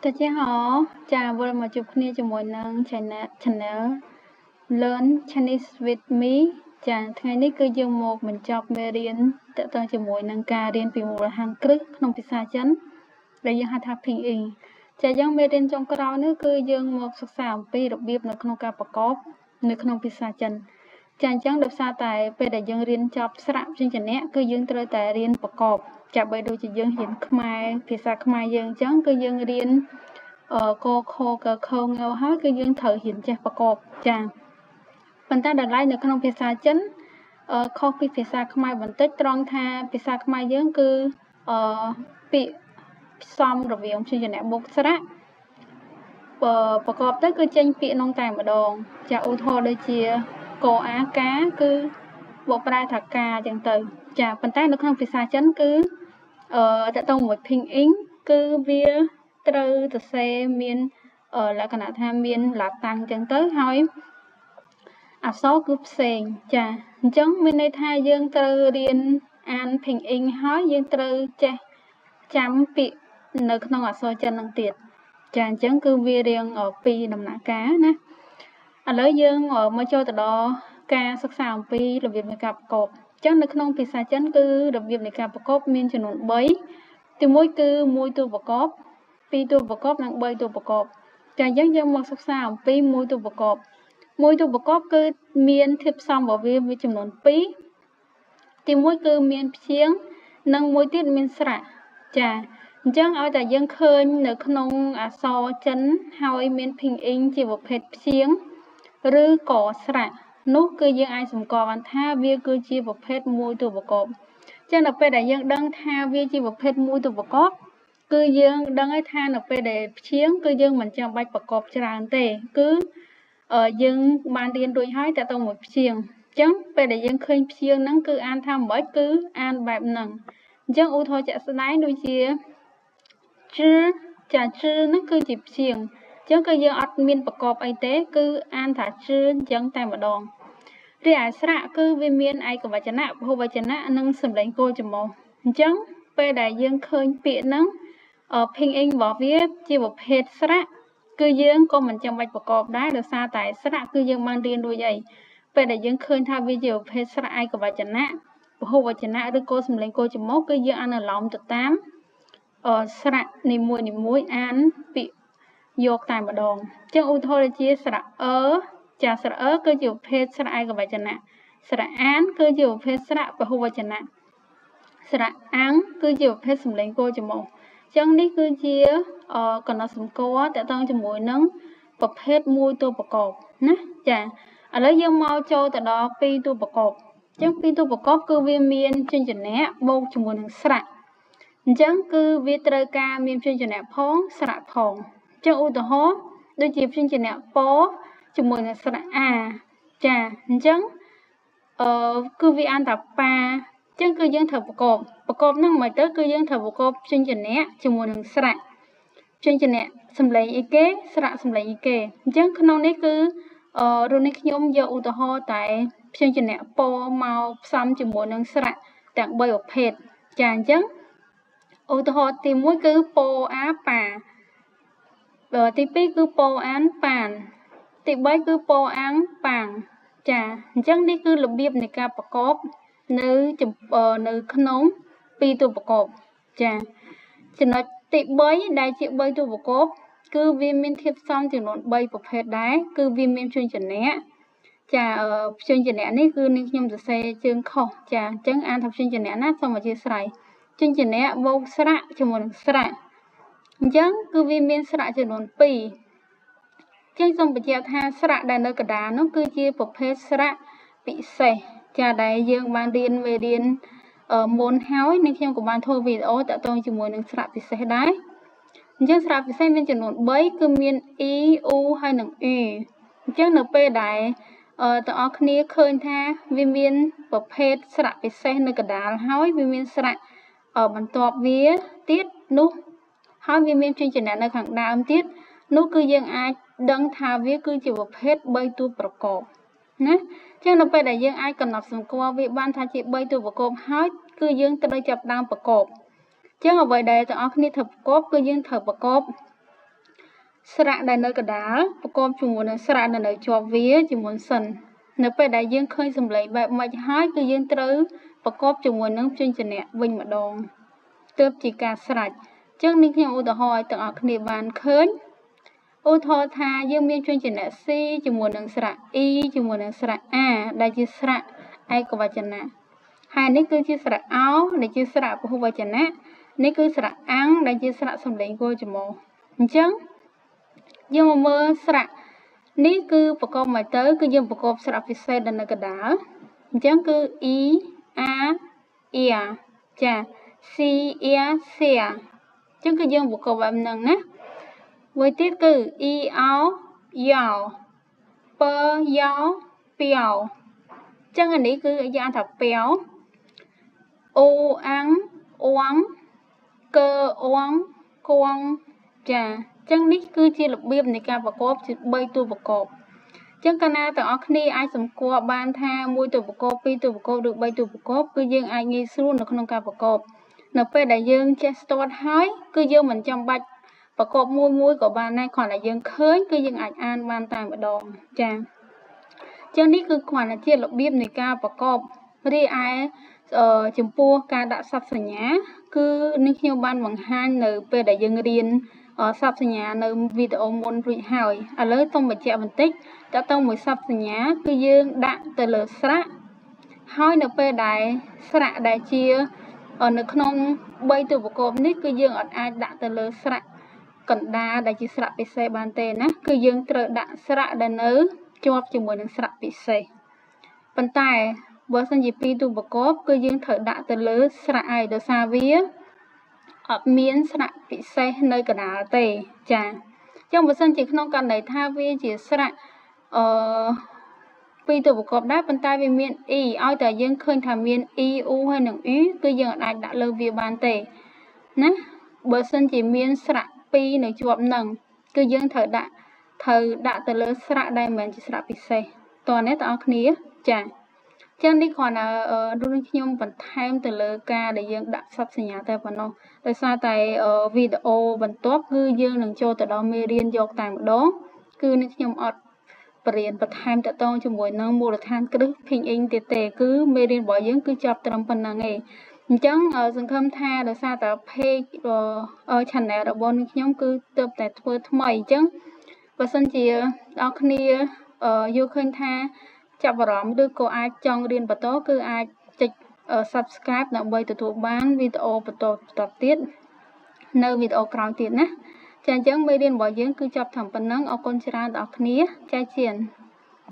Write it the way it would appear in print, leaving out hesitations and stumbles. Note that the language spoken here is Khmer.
大家好，chào mừng mọi ngườiគ្នាជាមួយនឹង Channel Learn Chinese with me ចាថ្ងៃនេះគឺយើងមកបញ្ចប់មេរៀនតទៅជាមួយនឹងការរៀនពីមូលដ្ឋានគ្រឹះក្នុងភាសាចិនដែលយើងហៅថា Pinyin ចាយើងមេរៀនចុងក្រោយនេះគឺយើងមកសិក្សាអំពីរបៀបនៅក្នុងការប្រកបនៅក្នុងភាសាចិនចាអញ្ចឹងដោយសារតែពេលដែលយើងរៀនចប់ស្រៈព្យញ្ជនៈគឺយើងត្រូវតែរៀនប្រកបចាបីដូចជាយើងរៀនខ្មែរភាសាខ្មែរយើងអញ្ចឹងគឺយើងរៀនកខកខងហើយគឺយើងត្រូវរៀនចេះប្រកបចាប៉ុន្តែដល់ឡែកនៅក្នុងភាសាចិនខុសពីភាសាខ្មែរបន្តិចត្រង់ថាភាសាខ្មែរយើងគឺពាក្យផ្សំរវាងព្យញ្ជនៈបូកស្រៈប្រកបទៅគឺចេញពាក្យនោះតែម្ដងចាឧទាហរណ៍ដូចជាកអាកាគឺបកប្រែថាកាអញ្ចឹងទៅចាប៉ុន្តែនៅក្នុងភាសាចិនគឺតទៅមួយ Pinyin គឺវាត្រូវសរសេរមានលក្ខណៈថាមានឡាតាំងអញ្ចឹងទៅហើយអក្សរគឺផ្សេងចាអញ្ចឹងមានន័យថាយើងត្រូវរៀនអាន Pinyin ហើយយើងត្រូវចេះចាំពាក្យនៅក្នុងអក្សរចិននឹងទៀតចាអញ្ចឹងគឺវារៀងពីរដំណាក់កាលណាឥឡូវយើងមកចូលទៅដល់ការសិក្សាអំពីរបៀបនៃការប្រកបអញ្ចឹងនៅក្នុងភាសាចិនគឺរបៀបនៃការប្រកបមានចំនួន3ទី1គឺ1តួប្រកប2តួប្រកបនិង3តួប្រកបចាអញ្ចឹងយើងមកសិក្សាអំពី1តួប្រកប1តួប្រកបគឺមានធាតុផ្សំរបស់វាចំនួន2ទី1គឺមានព្យាង្គនិងមួយទៀតមានស្រៈចាអញ្ចឹងឲ្យតែយើងឃើញនៅក្នុងអក្សរចិនហើយមាន Pinyin ជាប្រភេទព្យាង្គឬក៏ស្រៈនោះគឺយើងអាចសម្គាល់បានថាវាគឺជាប្រភេទមួយតួប្រកបចឹងដល់ពេលដែលយើងដឹងថាវាជាប្រភេទមួយតួប្រកបគឺយើងដឹងហើយថានៅពេលដែលព្យាង្គគឺយើងមិនចាំបាច់ប្រកបច្រើនទេគឺយើងបានរៀនរួចហើយតទៅមួយព្យាង្គអញ្ចឹងពេលដែលយើងឃើញព្យាង្គហ្នឹងគឺអានថាមិនគឺអានបែបហ្នឹងអញ្ចឹងឧទាហរណ៍ជាក់ស្ដែងដូចជាចាហ្នឹងគឺជាព្យាង្គអញ្ចឹងគឺយើងអត់មានប្រកបអីទេគឺអានថាអញ្ចឹងតែម្ដងរីឯស្រៈគឺវាមានឯកវចនៈពហុវចនៈនិងសម្លេងគោលចំមកអញ្ចឹងពេលដែលយើងឃើញពាក្យហ្នឹងPinyin របស់វាជាប្រភេទស្រៈគឺយើងក៏មិនចាំបាច់ប្រកបដែរដោយសារតែស្រៈគឺយើងបានរៀនរួចហើយពេលដែលយើងឃើញថាវាជាប្រភេទស្រៈឯកវចនៈពហុវចនៈឬក៏សម្លេងគោលចំមកគឺយើងអានឡំទៅតាមស្រៈនីមួយអានពាក្យយកតែម្ដងអញ្ចឹងឧទាហរណ៍ដូចជាស្រៈចាស្រៈគឺជាប្រភេទស្រៈឯកវចនៈស្រៈអានគឺជាប្រភេទស្រៈពហុវចនៈស្រៈអាំងគឺជាប្រភេទសម្លេងគោលចំមកអញ្ចឹងនេះគឺជាកំណត់សម្គាល់តទៅជាមួយនឹងប្រភេទមួយតួប្រកបណាចាឥឡូវយើងមកចូលទៅដល់2តួប្រកបអញ្ចឹង2តួប្រកបគឺវាមានព្យញ្ជនៈបូកជាមួយនឹងស្រៈអញ្ចឹងគឺវាត្រូវការមានព្យញ្ជនៈផងស្រៈផងអញ្ចឹងឧទាហរណ៍ដូចជាព្យញ្ជនៈពជាមួយនឹងស្រៈអាចាអញ្ចឹងគឺវាអានថាប៉ាអញ្ចឹងគឺយើងត្រូវប្រកបហ្នឹងមិនទៅគឺយើងត្រូវប្រកបព្យញ្ជនៈជាមួយនឹងស្រៈព្យញ្ជនៈសម្លេងអីគេស្រៈសម្លេងអីគេអញ្ចឹងក្នុងនេះគឺรุ่นនេះខ្ញុំយកឧទាហរណ៍តែព្យញ្ជនៈពមកផ្សំជាមួយនឹងស្រៈទាំង3ប្រភេទចាអញ្ចឹងឧទាហរណ៍ទី1គឺពអាប៉ាទី2គឺពអានប៉ានទី3គឺពអាំងប៉ាំងចាអញ្ចឹងនេះគឺរបៀបនៃការប្រកបនៅក្នុង2តួប្រកបចាចំណុចទី3ដែលជា3តួប្រកបគឺវាមានធាតុផ្សំចំនួន3ប្រភេទដែរគឺវាមានព្យញ្ជនៈចាព្យញ្ជនៈនេះគឺនេះខ្ញុំសរសេរជើងខុសចាអញ្ចឹងអានថាព្យញ្ជនៈណាសូមអធិស្ឋានព្យញ្ជនៈបូកស្រៈជាមួយនឹងស្រៈអញ្ចឹងគឺវាមានស្រៈចំនួន2ចឹងសូមបញ្ជាក់ថាស្រៈដែលនៅកណ្ដាលនោះគឺជាប្រភេទស្រៈពិសេសចាដែលយើងបានរៀនមេរៀនមុនហើយនេះខ្ញុំក៏បានធ្វើវីដេអូតាក់ទងជាមួយនឹងស្រៈពិសេសដែរអញ្ចឹងស្រៈពិសេសមានចំនួន3គឺមាន E U ហើយនិង U អញ្ចឹងនៅពេលដែលទាំងអស់គ្នាឃើញថាវាមានប្រភេទស្រៈពិសេសនៅកណ្ដាលហើយវាមានស្រៈបន្ទាប់វាទៀតនោះហើយវាមានព្យញ្ជនៈនៅខាងដើមទៀតនោះគឺយើងអាចដឹងថាវាគឺជាប្រភេទ3តួប្រកបណាអញ្ចឹងនៅពេលដែលយើងអាចកំណត់សម្គាល់វាបានថាជា3តួប្រកបហើយគឺយើងត្រូវចាប់ដើមប្រកបអញ្ចឹងអ្វីដែលទាំងអស់គ្នាត្រូវប្រកបគឺយើងត្រូវប្រកប ស្រៈដែលនៅកណ្ដាលប្រកបជាមួយនឹងស្រៈដែលនៅជាប់វាជាមុនសិននៅពេលដែលយើងឃើញសម្លេងបែបម៉េចហើយគឺយើងត្រូវប្រកបជាមួយនឹងព្យញ្ជនៈវិញម្ដងទើបជាការស្រេចអញ្ចឹងនេះខ្ញុំឧទាហរណ៍ឲ្យទាំងអស់គ្នាបានឃើញឧទាហរណ៍ថាយើងមានព្យញ្ជនៈ C ជាមួយនឹងស្រៈ E ជាមួយនឹងស្រៈ A ដែលជាស្រៈឯកវចនៈហើយនេះគឺជាស្រៈអោដែលជាស្រៈពហុវចនៈនេះគឺស្រៈអាំងដែលជាស្រៈសំឡេងគោលចំហអញ្ចឹងយើងមកមើលស្រៈនេះគឺប្រកបមកទៅគឺយើងប្រកបស្រៈពិសេសដែលនៅកណ្ដាលអញ្ចឹងគឺ E A Ia ចា C Ia Sia អញ្ចឹងគឺយើងប្រកបបែបហ្នឹងណាមួយទៀតគឺ E Ao Yao P Yao Piao អញ្ចឹងអានេះគឺយ៉ាងថាពាវអូអាំងអួងកើអួងគួងចាអញ្ចឹងនេះគឺជារបៀបនៃការប្រកបជា3តួប្រកបអញ្ចឹងកាលណាទាំងអស់គ្នាអាចសម្គាល់បានថា1តួប្រកប2តួប្រកបឬ3តួប្រកបគឺយើងអាចងាយស្រួលនៅក្នុងការប្រកបនៅពេលដែលយើងចេះស្ទាត់ហើយគឺយើងមិនចាំបាច់ប្រកបមួយក៏បានដែរគ្រាន់តែយើងឃើញគឺយើងអាចអានបានតែម្ដងចាអញ្ចឹងនេះគឺគ្រាន់តែជារបៀបនៃការប្រកបរីឯចំពោះការដាក់សព្វសញ្ញាគឺនេះខ្ញុំបានបង្ហាញនៅពេលដែលយើងរៀនសព្វសញ្ញានៅវីដេអូមុនរួចហើយឥឡូវសូមបញ្ជាក់បន្តិចតើតើមួយសព្វសញ្ញាគឺយើងដាក់ទៅលើស្រៈហើយនៅពេលដែលស្រៈដែលជានៅក្នុង3តួប្រកបនេះគឺយើងអាចដាក់ទៅលើស្រៈកណ្ដាលដែលជាស្រៈពិសេសបានទេណាគឺយើងត្រូវដាក់ស្រៈដែលនៅជាប់ជាមួយនឹងស្រៈពិសេសប៉ុន្តែបើសិនជា2តួប្រកបគឺយើងត្រូវដាក់ទៅលើស្រៈឯដោយសារវាអត់មានស្រៈពិសេសនៅកណ្ដាលទេចាអញ្ចឹងបើសិនជាក្នុងករណីថាវាជាស្រៈ2តួប្រកបដែរប៉ុន្តែវាមាន E ឲ្យតែយើងឃើញថាមាន E U ហើយនិង U គឺយើងអាចដាក់លើវាបានទេណាបើសិនជាមានស្រៈ2នៅជាប់នឹងគឺយើងត្រូវដាក់ទៅលើស្រៈដែលមិនមែនជាស្រៈពិសេសតោះនេះបងប្អូនគ្នាចាចឹងនេះគ្រាន់តែដូចខ្ញុំបន្ថែមទៅលើការដែលយើងដាក់សព្វសញ្ញាតែប៉ុណ្ណោះដោយសារតែវីដេអូបន្ទាប់គឺយើងនឹងចូលទៅដល់មេរៀនយកតែម្ដងគឺនេះខ្ញុំអត់បរៀនបន្ថែមតទៅជាមួយនឹងមូលដ្ឋានគ្រឹះ Pinyin ទៀតទេគឺមេរៀនរបស់យើងគឺចប់ត្រឹមប៉ុណ្ណឹងឯងអញ្ចឹងសង្ឃឹមថាដោយសារតែ page channel របស់នេះខ្ញុំគឺទើបតែធ្វើថ្មីអញ្ចឹងបើសិនជាអ្នកគ្នាយល់ឃើញថាចាប់អារម្មណ៍ឬក៏អាចចង់រៀនបន្តគឺអាចចុច subscribe ដើម្បីទទួលបានវីដេអូបន្តទៀតនៅវីដេអូក្រោយទៀតណាចាអញ្ចឹងមេរៀនរបស់យើងគឺចប់ត្រឹមប៉ុណ្ណឹងអរគុណច្រើនដល់អ្នកគ្នាចាជៀន